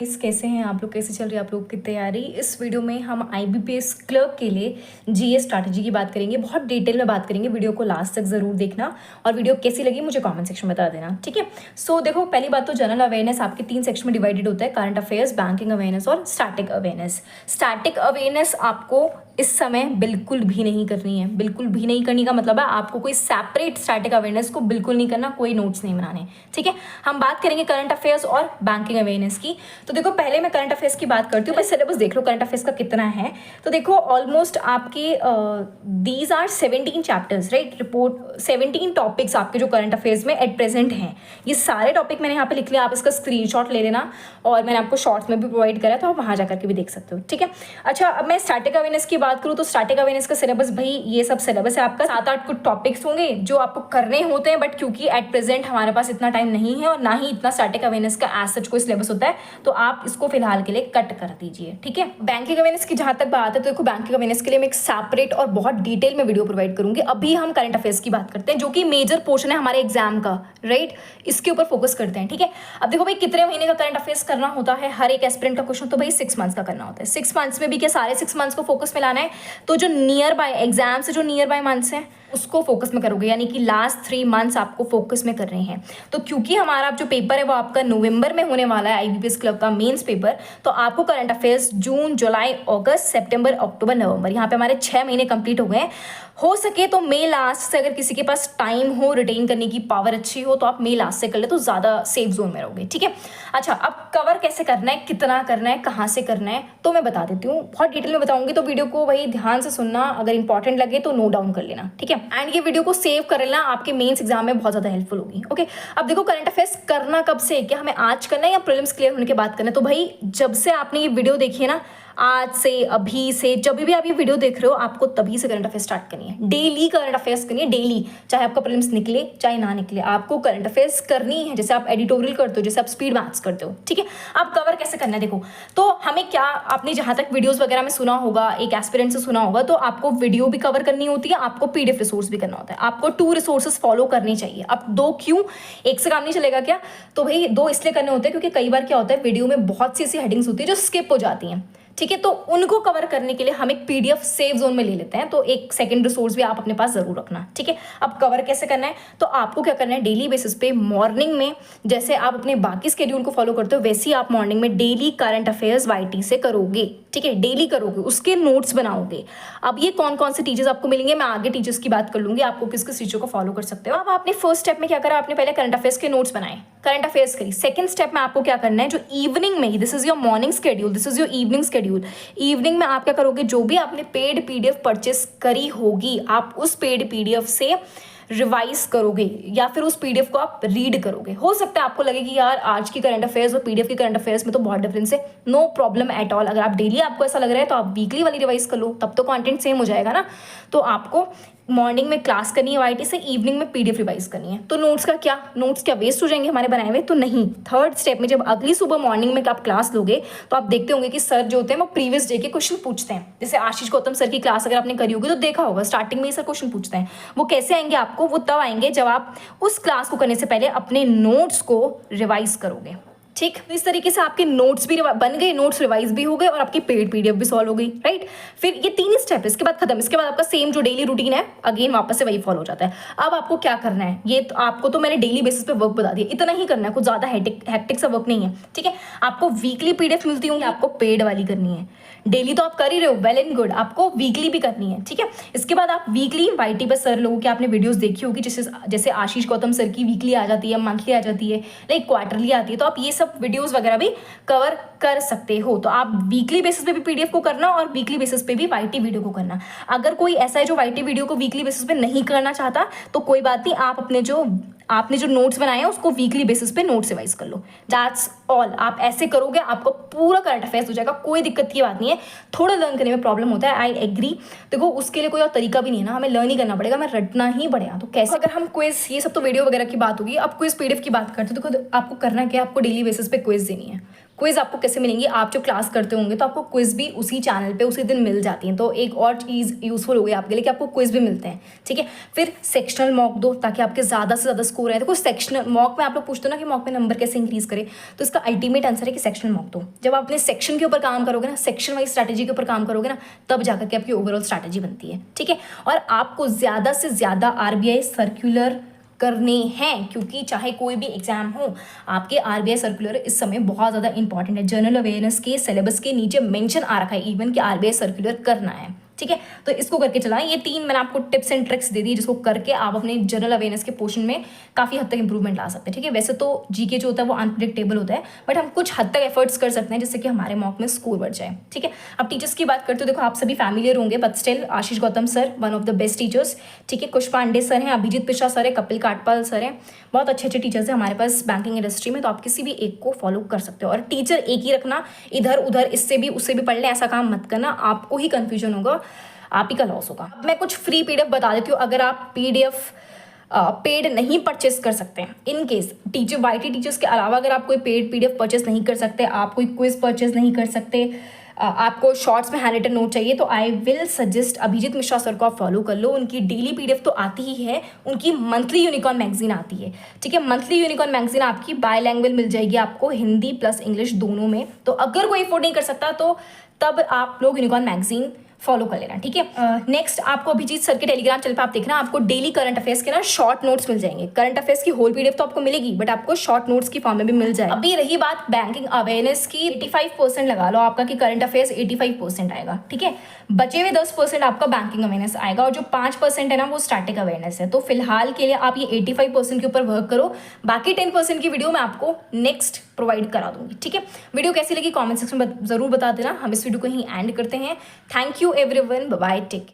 कैसे हैं आप लोग, कैसे चल रही है आप लोग की तैयारी। इस वीडियो में हम आईबीपीएस क्लर्क के लिए जीएस स्ट्रैटेजी की बात करेंगे, बहुत डिटेल में बात करेंगे। वीडियो को लास्ट तक जरूर देखना और वीडियो कैसी लगी मुझे कमेंट सेक्शन में बता देना, ठीक है। सो देखो, पहली बात तो जनरल अवेयरनेस आपके 3 सेक्शन में डिवाइडेड होता है, करंट अफेयर्स, बैंकिंग अवेयरनेस और स्टैटिक अवेयरनेस। स्टैटिक अवेयरनेस आपको इस समय बिल्कुल भी नहीं करनी है। बिल्कुल भी नहीं करने का मतलब है आपको कोई सेपरेट स्टैटिक अवेयरनेस को बिल्कुल नहीं करना, कोई नोट्स नहीं बनाने, ठीक है। हम बात करेंगे करंट अफेयर्स और बैंकिंग अवेयरनेस की। तो देखो, पहले मैं करंट अफेयर्स की बात करती हूँ। पहले सिलेबस देख लो करंट अफेयर्स का कितना है। तो देखो, ऑलमोस्ट आपके these are 17 chapters, right. Report 17 topics आपके जो करंट अफेयर्स में एट प्रेजेंट हैं। ये सारे टॉपिक मैंने यहाँ पे लिख लिया, आप इसका स्क्रीनशॉट ले लेना और मैंने आपको शॉर्ट्स में भी प्रोवाइड करा, तो आप वहाँ जाकर के भी देख सकते हो, ठीक है। अच्छा, अब मैं स्टैटिक अवेयरनेस की बात करूँ तो स्टैटिक अवेयरनेस का सिलेबस, भाई ये सब सिलेबस है आपका। 7-8 कुछ टॉपिक्स होंगे जो आपको करने होते हैं, बट क्योंकि एट प्रेजेंट हमारे पास इतना टाइम नहीं है और ना ही इतना स्टैटिक अवेयरनेस का एज सच कोई सिलेबस होता है, तो आप इसको फिलहाल के लिए कट कर दीजिए, ठीक है। बैंकिंग अवेयरनेस की जहां तक बात है तो देखो, बैंकिंग अवेयरनेस के लिए मैं एक सेपरेट और बहुत डिटेल में वीडियो प्रोवाइड करूंगी। अभी हम करंट अफेयर्स की बात करते हैं, जो कि मेजर पोर्शन है हमारे एग्जाम का, राइट। इसके ऊपर फोकस करते हैं, ठीक है। अब देखो भाई, कितने महीने का करंट अफेयर्स करना होता है हर एक एस्पिरेंट का क्वेश्चन, तो भाई 6 मंथ्स का करना होता है। 6 मंथ्स में भी क्या सारे 6 मंथ्स को फोकस में लाना है? तो जो नियर बाय एग्जाम से जो नियर बाय मंथ्स हैं उसको फोकस में करोगे, यानी कि लास्ट 3 मंथ्स आपको फोकस में कर रहे हैं। तो क्योंकि हमारा जो पेपर है वो आपका नवंबर में होने वाला है, आईबीपीएस क्लर्क का मेंस पेपर, तो आपको करंट अफेयर्स जून, जुलाई, अगस्त, सितंबर, अक्टूबर, नवंबर, यहाँ पे हमारे 6 महीने कंप्लीट हो गए हैं। हो सके तो मई लास्ट से, अगर किसी के पास टाइम हो, रिटेन करने की पावर अच्छी हो, तो आप मई लास्ट से कर ले तो ज़्यादा सेफ जोन में रहोगे, ठीक है। अच्छा, अब कवर कैसे करना है, कितना करना है, कहाँ से करना है, तो मैं बता देती हूँ। बहुत डिटेल में बताऊंगी, तो वीडियो को भाई ध्यान से सुनना, अगर इंपॉर्टेंट लगे तो नोट डाउन कर लेना, ठीक है। एंड ये वीडियो को सेव कर लेना, आपके मेंस एग्जाम में बहुत ज़्यादा हेल्पफुल होगी, ओके। अब देखो, करंट अफेयर्स करना कब से, क्या हमें आज करना है या प्रीलिम्स क्लियर होने के बाद करना है? तो भाई जब से आपने ये वीडियो देखी है ना, आज से, अभी से, जब भी आप ये वीडियो देख रहे हो, आपको तभी से करंट अफेयर्स स्टार्ट करनी है। डेली करंट अफेयर्स करनी है, डेली। चाहे आपका प्रीलिम्स निकले चाहे ना निकले, आपको करंट अफेयर्स करनी है। जैसे आप एडिटोरियल करते हो, जैसे आप स्पीड मैथ्स करते हो, ठीक है। आप कवर कैसे करना है देखो, तो हमें क्या, आपने जहां तक वीडियोस वगैरह में सुना होगा, एक एस्पिरेंट से सुना होगा, तो आपको वीडियो भी कवर करनी होती है, आपको पीडीएफ रिसोर्स भी करना होता है। आपको 2 रिसोर्सेज फॉलो करनी चाहिए। अब 2 क्यों, एक से काम नहीं चलेगा क्या? तो भाई 2 इसलिए करने होते हैं क्योंकि कई बार क्या होता है, वीडियो में बहुत सी ऐसी हेडिंग्स होती है जो स्किप हो जाती हैं, ठीक है। तो उनको कवर करने के लिए हम एक पीडीएफ सेव जोन में ले लेते हैं, तो एक सेकंड रिसोर्स भी आप अपने पास जरूर रखना, ठीक है। अब कवर कैसे करना है, तो आपको क्या करना है, डेली बेसिस पे मॉर्निंग में, जैसे आप अपने बाकी स्केड्यूल को फॉलो करते हो, वैसे ही आप मॉर्निंग में डेली करंट अफेयर्स वाईटी से करोगे, ठीक है। डेली करोगे, उसके नोट्स बनाओगे। अब ये कौन कौन से टीचर्स आपको मिलेंगे, मैं आगे टीचर्स की बात कर लूंगी, आपको किस किस टीचर को फॉलो कर सकते हो। अब आपने फर्स्ट स्टेप में क्या करा, आपने पहले करंट अफेयर्स के नोट्स बनाए, करंट अफेयर्स करी। सेकंड स्टेप में आपको क्या करना है, जो इवनिंग में, this is your morning schedule, this is your evening schedule. Evening में आप क्या करोगे, जो भी आपने पेड पीडीएफ परचेस करी होगी, आप उस पेड पीडीएफ से रिवाइज करोगे या फिर उस पीडीएफ को आप रीड करोगे। हो सकता है आपको लगे कि यार आज की करंट अफेयर्स और पीडीएफ की करंट अफेयर्स में तो बहुत डिफरेंस है। No problem at all. अगर आप डेली आपको ऐसा लग रहा है तो आप वीकली वाली रिवाइज कर लो, तब तो कंटेंट सेम हो जाएगा ना। तो आपको मॉर्निंग में क्लास करनी है वाईटी से, इवनिंग में पीडीएफ रिवाइज करनी है। तो नोट्स क्या वेस्ट हो जाएंगे हमारे बनाए हुए? तो नहीं। थर्ड स्टेप में जब अगली सुबह मॉर्निंग में आप क्लास लोगे तो आप देखते होंगे कि सर जो होते हैं वो प्रीवियस डे के क्वेश्चन पूछते हैं। जैसे आशीष गौतम सर की क्लास अगर आपने करी होगी तो देखा होगा, स्टार्टिंग में ही सर क्वेश्चन पूछते हैं। वो कैसे आएंगे आपको, वो तब आएंगे जब आप उस क्लास को करने से पहले अपने नोट्स को रिवाइज करोगे, ठीक। तो इस तरीके से आपके नोट्स भी बन गए, नोट्स रिवाइज भी हो गए और आपकी पेड पीडीएफ भी सॉल्व हो गई, राइट। फिर ये 3 स्टेप, इसके बाद खत्म। इसके बाद आपका सेम जो डेली रूटीन है अगेन वापस से वही फॉलो हो जाता है। अब आपको क्या करना है, ये तो आपको तो मैंने डेली बेसिस पे वर्क बता दिया, इतना ही करना है, कुछ ज्यादा हेक्टिक सा वर्क नहीं है, ठीक है। आपको वीकली पीडीएफ मिलती होंगी, आपको पेड वाली करनी है। डेली तो आप कर ही रहे हो, वेल एंड गुड, आपको वीकली भी करनी है, ठीक है। इसके बाद आप वीकली वाईटी पर सर लोगों की आपने वीडियोस देखी होगी, जैसे आशीष गौतम सर की वीकली आ जाती है, मंथली आ जाती है, लाइक क्वार्टरली आती है, तो आप ये सब वीडियोस वगैरह भी कवर कर सकते हो। तो आप वीकली बेसिस पे भी पीडीएफ को करना और वीकली बेसिस पे भी वाईटी वीडियो को करना। अगर कोई ऐसा है जो वाईटी वीडियो को वीकली बेसिस पे नहीं करना चाहता तो कोई बात नहीं, आप आपने जो नोट्स बनाए हैं उसको वीकली बेसिस पे नोट्स रिवाइज कर लो। That's all. आप ऐसे करोगे आपको पूरा करंट अफेयर्स हो जाएगा, कोई दिक्कत की बात नहीं है। थोड़ा लर्न करने में प्रॉब्लम होता है, आई एग्री। देखो उसके लिए कोई और तरीका भी नहीं है ना, हमें लर्न ही करना पड़ेगा, हमें रटना ही पड़ेगा। तो कैसे, अगर हम क्विज, ये सब तो वीडियो वगैरह की बात होगी, अब क्विज पीडीएफ की बात करते हो तो आपको करना क्या है, आपको डेली बेसिस पे क्विज देनी है। क्विज़ आपको कैसे मिलेंगी, आप जो क्लास करते होंगे तो आपको क्विज़ भी उसी चैनल पे उसी दिन मिल जाती हैं। तो एक और चीज़ यूज़फुल हो गई आपके लिए कि आपको क्विज़ भी मिलते हैं, ठीक है। फिर सेक्शनल मॉक दो ताकि आपके ज़्यादा से ज़्यादा स्कोर आए। देखो सेक्शनल मॉक में आप लोग पूछते हो ना कि मॉक में नंबर कैसे इंक्रीज करें, तो इसका अल्टीमेट आंसर है कि सेक्शनल मॉक दो। जब आप अपने सेक्शन के ऊपर काम करोगे ना, सेक्शन वाइज स्ट्रैटेजी के ऊपर काम करोगे ना, तब जाकर के आपकी ओवरऑल स्ट्रैटेजी बनती है, ठीक है। और आपको ज़्यादा से ज़्यादा RBI सर्कुलर करने हैं, क्योंकि चाहे कोई भी एग्जाम हो, आपके RBI सर्कुलर इस समय बहुत ज़्यादा इंपॉर्टेंट है। जनरल अवेयरनेस के सिलेबस के नीचे मेंशन आ रखा है इवन कि RBI सर्कुलर करना है, ठीक है। तो इसको करके चलाएं। ये 3 मैंने आपको टिप्स एंड ट्रिक्स दे दी जिसको करके आप अपने जनरल अवेयरनेस के पोर्शन में काफ़ी हद तक इंप्रूवमेंट ला सकते हैं, ठीक है। वैसे तो GK जो होता है वो अनप्रिडिक्टेबल होता है, बट हम कुछ हद तक एफर्ट्स कर सकते हैं जिससे कि हमारे मॉक में स्कोर बढ़ जाए, ठीक है। अब टीचर्स की बात करते हो, देखो आप सभी फैमिलियर होंगे, but still Ashish Gautam sir one of the best teachers, ठीक है। कुश पांडे सर हैं, अभिजीत मिश्रा सर है, कपिल काटपाल सर हैं, बहुत अच्छे अच्छे टीचर्स हैं हमारे पास बैंकिंग इंडस्ट्री में। तो आप किसी भी एक को फॉलो कर सकते हो। और टीचर एक ही रखना, इधर उधर इससे भी उससे भी पढ़ ले, ऐसा काम मत करना, आपको ही कन्फ्यूजन होगा, आप ही का लॉस होगा। मैं कुछ फ्री PDF बता देती हूँ, अगर आप PDF पेड नहीं परचेस कर सकते हैं, in case teacher YT teachers के अलावा अगर आप कोई पेड PDF परचेस नहीं कर सकते, आप कोई क्विज परचेस नहीं कर सकते, आपको शॉर्ट्स में हैंड रिटन नोट चाहिए, तो I will suggest Abhijeet Mishra sir को आप फॉलो कर लो। उनकी डेली PDF तो आती ही है, उनकी मंथली यूनिकॉर्न मैगजीन आती है, ठीक है। मंथली यूनिकॉर्न मैगजीन आपकी बायलैंग्वेज मिल जाएगी आपको, हिंदी प्लस इंग्लिश दोनों में। तो अगर कोई अफोर्ड नहीं कर सकता तो तब आप लोग यूनिकॉर्न मैगजीन फॉलो कर लेना, ठीक है। नेक्स्ट आपको अभिजीत सर के टेलीग्राम चैनल पे आप देखना, आपको डेली करंट अफेयर्स के ना शॉर्ट नोट्स मिल जाएंगे। करंट अफेयर्स की होल PDF तो आपको मिलेगी, बट आपको शॉर्ट नोट्स की फॉर्म में भी मिल जाए। अभी रही बात बैंकिंग अवेयरनेस की, 85% लगा लो आपका कि करंट अफेयर्स 85% आएगा, ठीक है। बचे हुए 10% आपका बैंकिंग अवेयरनेस आएगा, और जो 5% है ना वो स्टैटिक अवेयरनेस है। तो फिलहाल के लिए आप ये 85% के ऊपर वर्क करो, बाकी 10% की वीडियो मैं आपको नेक्स्ट प्रोवाइड करा दूंगी, ठीक है। वीडियो कैसी लगी कमेंट सेक्शन में जरूर बता देना। हम इस वीडियो को ही एंड करते हैं। Thank you everyone, bye bye, take care.